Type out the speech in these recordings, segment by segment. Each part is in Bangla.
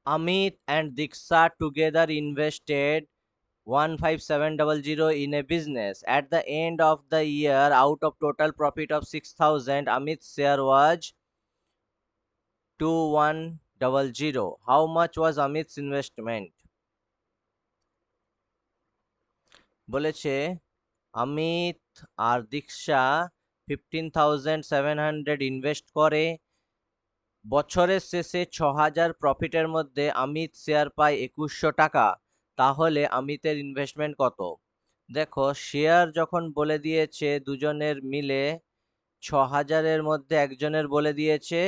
Amit and Diksha together invested 15700 in a business. At the end of the year, out of total profit of 6000, Amit's share was 2100. How much was Amit's investment? বলেছে অমিত আর দীক্ষা 15,700 ইনভেস্ট করে, বছরের শেষে 6000 প্রফিটের মধ্যে অমিত শেয়ার পায় 2100 টাকা। তাহলে অমিতের ইনভেস্টমেন্ট কত? দেখো, শেয়ার যখন বলে দিয়েছে দুজনের মিলে 6000-এর মধ্যে একজনের বলে দিয়েছে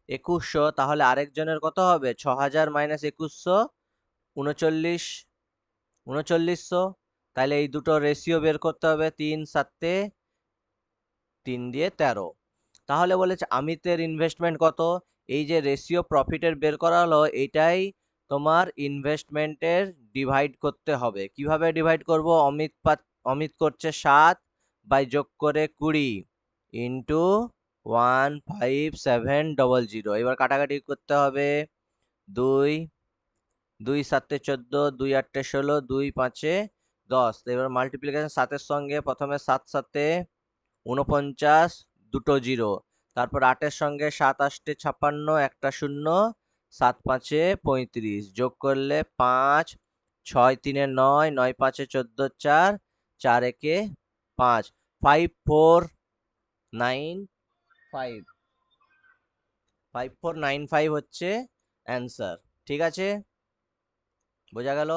2100, তাহলে আরেকজনের কত হবে? 6000 মাইনাস 2100, 39, 3900। তাহলে এই দুটো রেশিও বের করতে হবে, 3 7 3 দিয়ে 13। তাহলে বলেছে অমিতের ইনভেস্টমেন্ট কত? এই যে রেশিও প্রফিটের বের করা হলো, এটাই তোমার ইনভেস্টমেন্টের ডিভাইড করতে হবে। কিভাবে ডিভাইড করব? অমিত করছে 7 বাই যোগ করে 20 ইন্টু 15700। এবার কাটাকাটি করতে হবে। 2 2 7 14, 2 8 16, 2 5 10। এবার মাল্টিপ্লিকেশন 7-এর সঙ্গে প্রথমে 7 7 49, দুটো জিরো। তারপর 8-এর সঙ্গে 7 8 56, একটা শূন্য, 7 5 35, যোগ করলে 5, 6 3 9, 9 5 14, 4, 4 1 5, 5495, 5495 হচ্ছে অ্যান্সার। ঠিক আছে, বোঝা গেল?